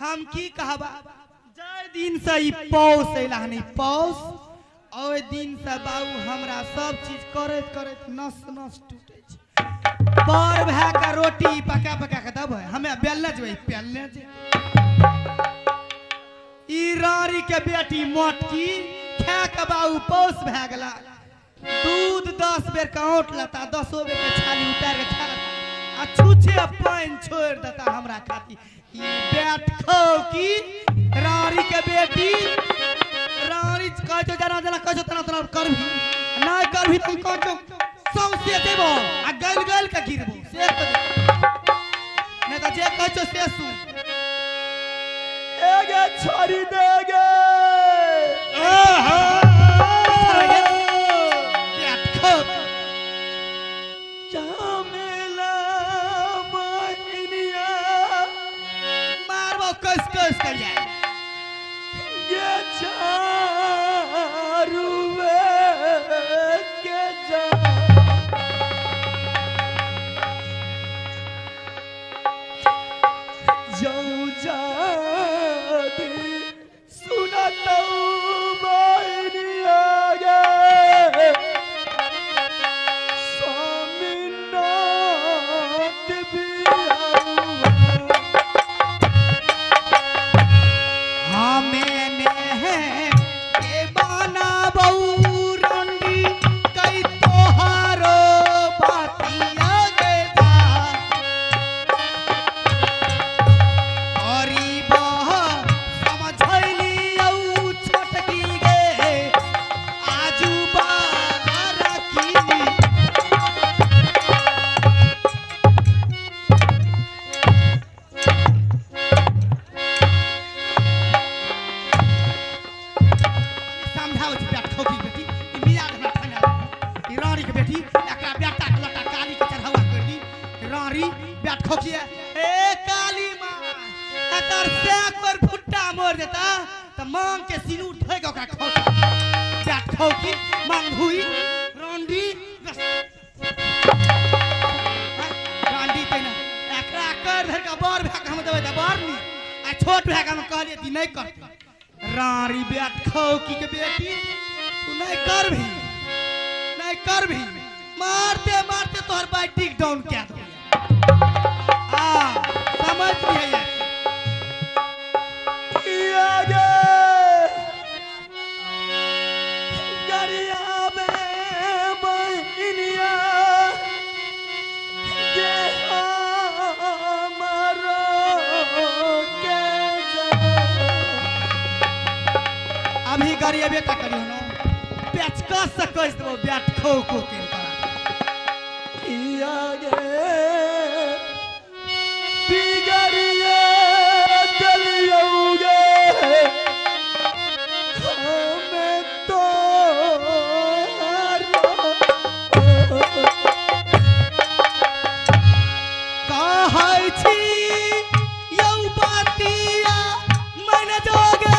हम की कहबा जय दिन से ई पौस एला नहीं पौस ओए दिन से बाबू हमरा सब चीज करत करत नस नस टूटे छ बार भए का रोटी पका पका के दब हमें बेलने जेबै पेलने जे ई रारी के बेटी मोटकी खा के बाबू पौस भए गेला दूध 10 बेर का औंट लता 10 बेर के छाली उतार के खा लता आ छुछे पानी छोड़ देता हमरा खाती ई बैठ खो की रारी के बेटी रानी कह तो जना जना कह तना तना करभी ना करभी तुम कह तो सौसे देबो आ गल गल के गिरबो से नहीं तो जे कह तो से सुन एगे छोड़ी देगे आहा कस कर जाए ये चारुवे के जा जाऊं जादी सुनता बाइनिया गे स्वामी नाथ भी छोट भैया हम कहलिए ती नहीं कर रारी बैठ खौकी के बेटी तू नहीं कर भी मारते मारते तोहर बाइक टिक डाउन क्या दो समझ नहीं है बेटा करियो ना पेचकस से कस देबो बैठ खो को के किया गे बिगड़िए चलियोगे हमें तो कहै छी यौ बातिया मन जोगे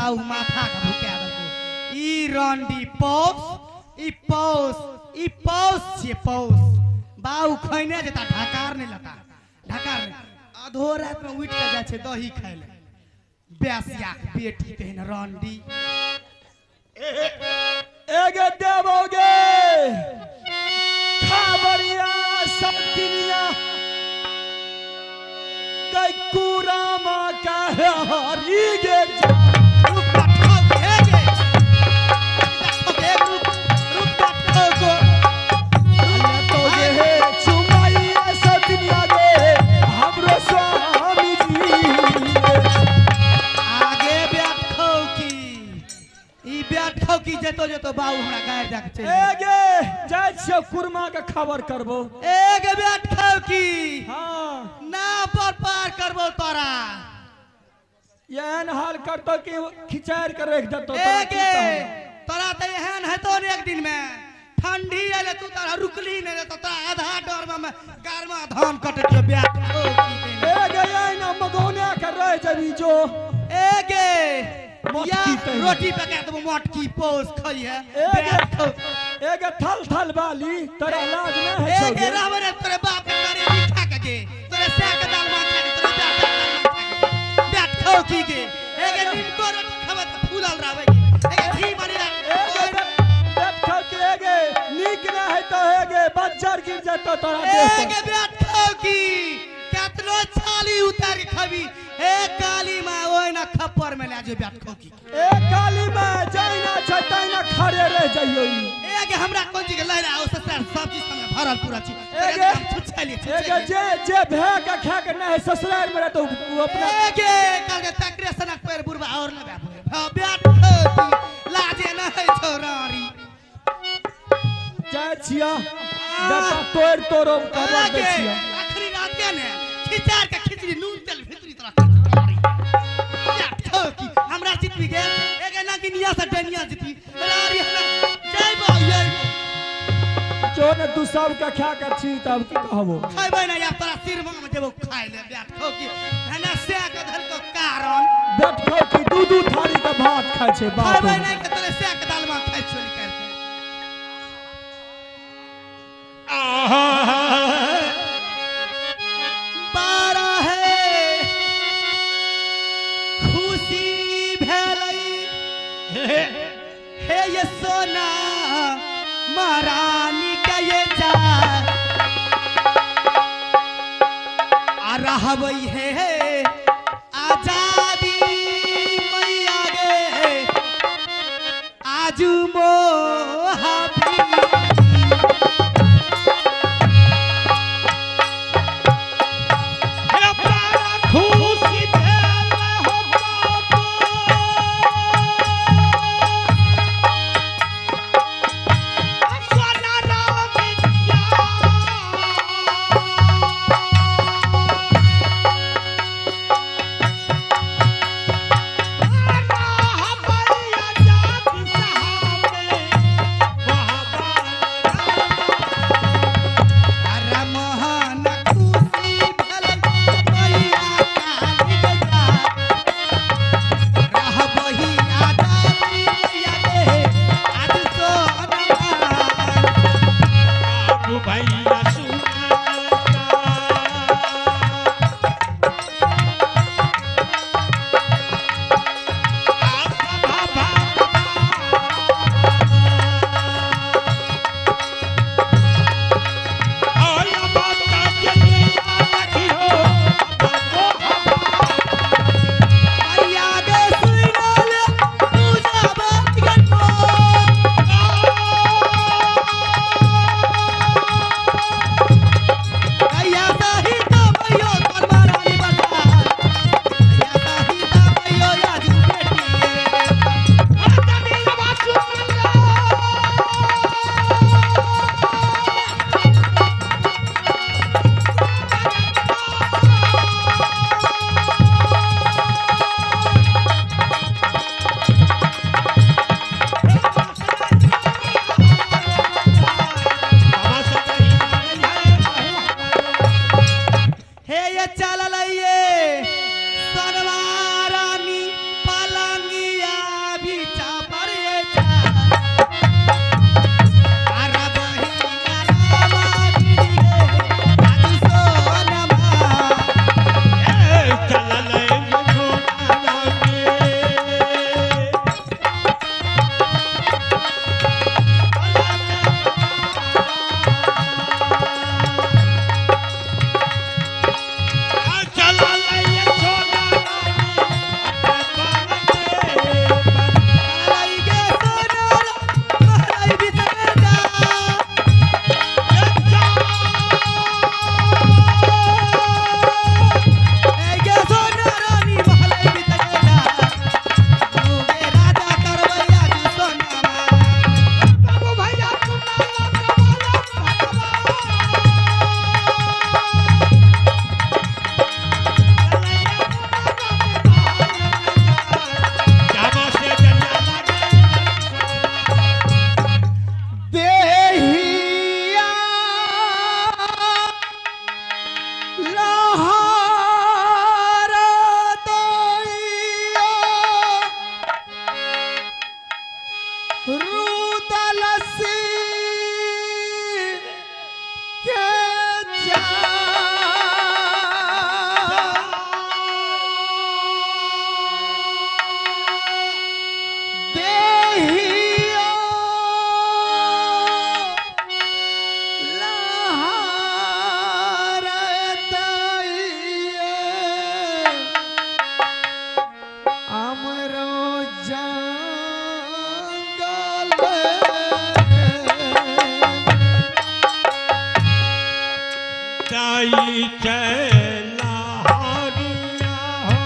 बाऊ माथा का भुका दको ई रंडी पौस ई पौस ई पौस छे पौस बाऊ खैने जेता ढकार नहीं लता ढकार नहीं अधो रात में उठ के जाय छे दही खाय ले बेसिया बेटी तेन रंडी एगे देवोगे खबरिया सतिनिया कई कुरामा का हरी गे की जेतो जेतो बाऊ हमरा गाय जाके चल एगे जाय छियो कुरमा के खबर करबो एगे बैठ खाओ की हां ना पर पार करबो तोरा एहन हाल करतो कि खिचार के रख देतो एगे तोरा त एहन हेतो ने एक दिन में ठंडी आले तू तोरा रुकली ने तो तोरा आधा डर में गारमा धान कट के बैठ खाओ की एगे आइना मगौना के रह जबी जो एगे या रोटी पका दबो मोटकी पोस खई है एगे थल थल वाली तोरा लाज न है छौ एगे रहबे तोरे बाप के करे लिखा के गे तोरे साग दाल मां खा के तोरे बैठ खाओ की गे एगे निमको रोटी खावे त फूलल रहबे एगे घी बनी बैठ खाओ की एगे नीक न है तो एगे बज्जर गिर जतो तोरा एगे बैठ खाओ की केतनो छाली उतार के खबी ए काली मां ओइ ना खप्पर में ले जे बैठ खो की ए काली मां जाइना छैतैना खड़े रह जइयो एगे हमरा कोन जी के लहरा ओ ससुर सब चीज में भरल पूरा छी एगे छुछली एगे जे भे के खा के नहीं ससुराल में तो अपना एगे कल के तकरे सनक पैर बुरबा और ना बैठ खो की लाजे न है छोरारी जाय छिया बेटा तोरो खबर दे छिया आखरी रात के ने खिचार के खिचड़ी नून तेल भितरी तरह की हमरा जीत भी गेल एगे ना कि निया से डनिया जीती रारी हमरा जय भैया जो ने तू सब का खा के छी तब की कहबो खाइबै ना या तोरा सिर में देबो खाइ ले बैठ खो की हना से के धर को कारण बैठ खो की दू थारी का भात खाय छे बाप खाइबै ना के तोरे से के दाल में खाइ छो निकाल के बारा है खुशी भेलै हे ये सोना महारानी के ये जा आ रहबै हे आजादी मैया गे आजू मोहाबी रुदलसी के जा देहिया लहरतइए हमरो जंगल दाई चला हरिया हो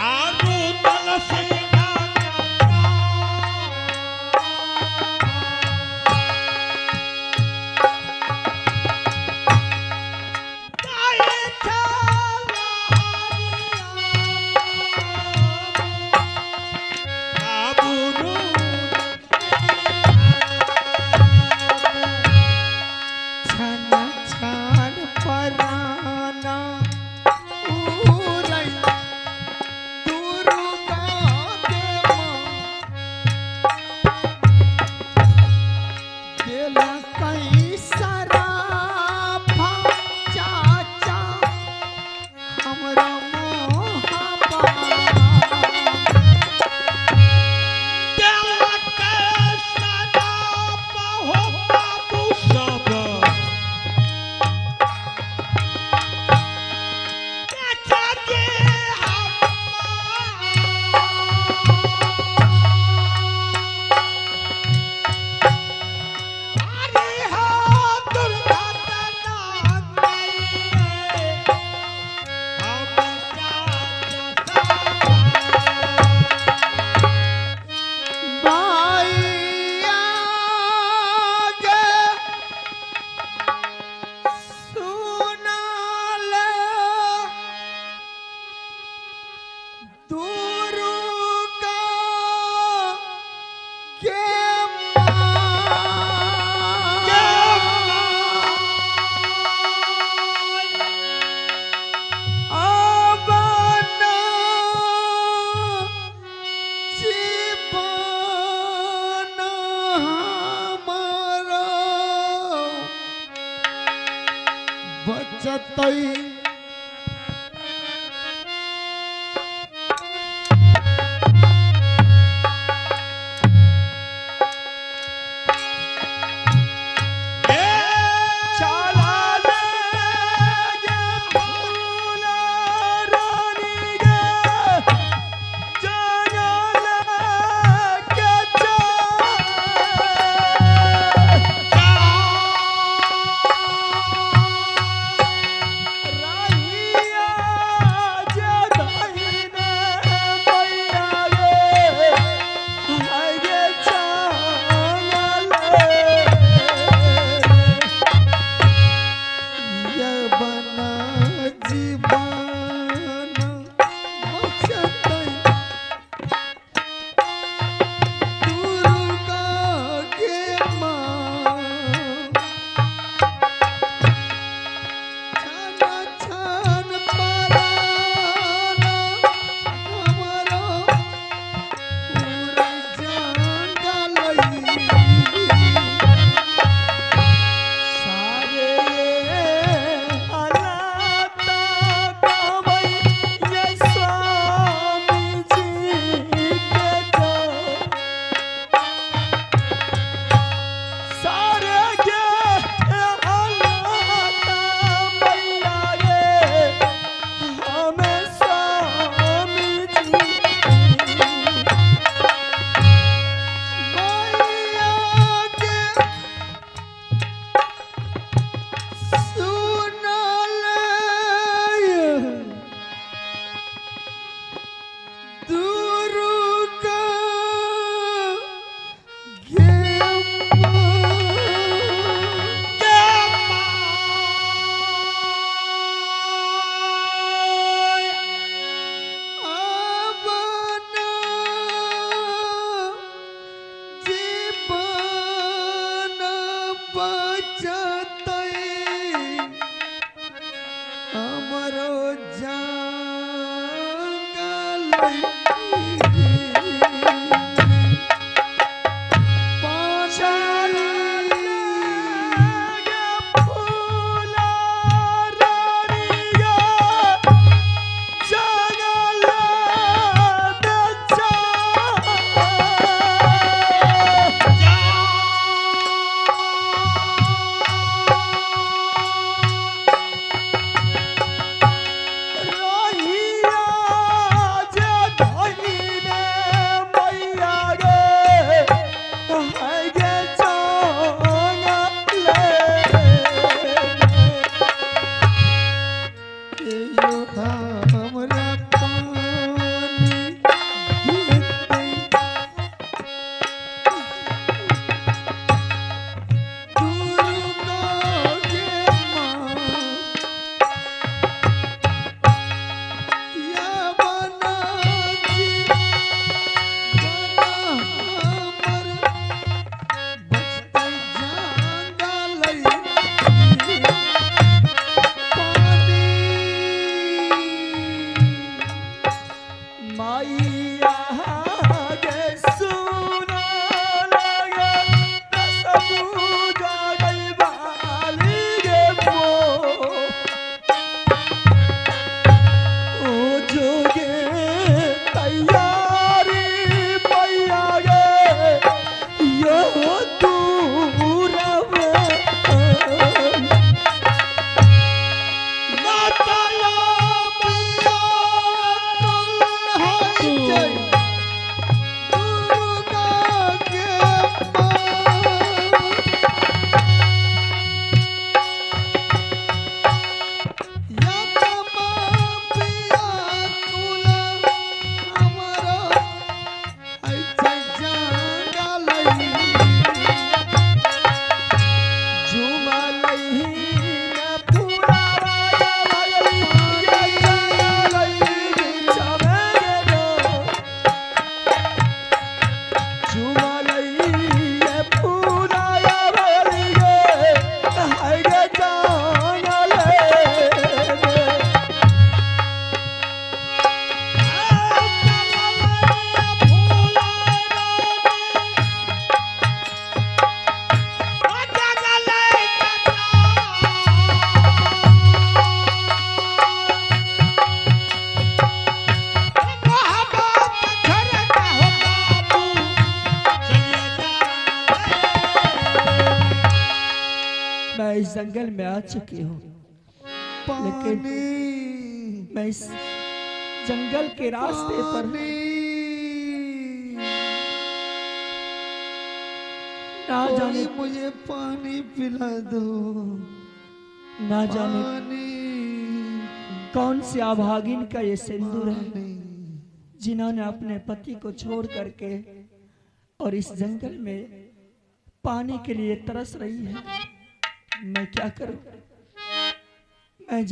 आरू तलसी छन छन पराना उरई दुर्गा के मां देला कई सराफा चाचा हमरा मोहबा बाइया गे सुनाले दुर्गा के अबना जीवन हमारा बचतई मैं इस जंगल में आ चुकी हूँ, लेकिन मैं इस जंगल के रास्ते पर ना जाने मुझे पानी पिला दो, ना जाने कौन सी अभागिन का ये सिंदूर है जिन्होंने अपने पति को छोड़ करके और इस जंगल में पानी के लिए तरस रही है। मैं क्या करूं? मैं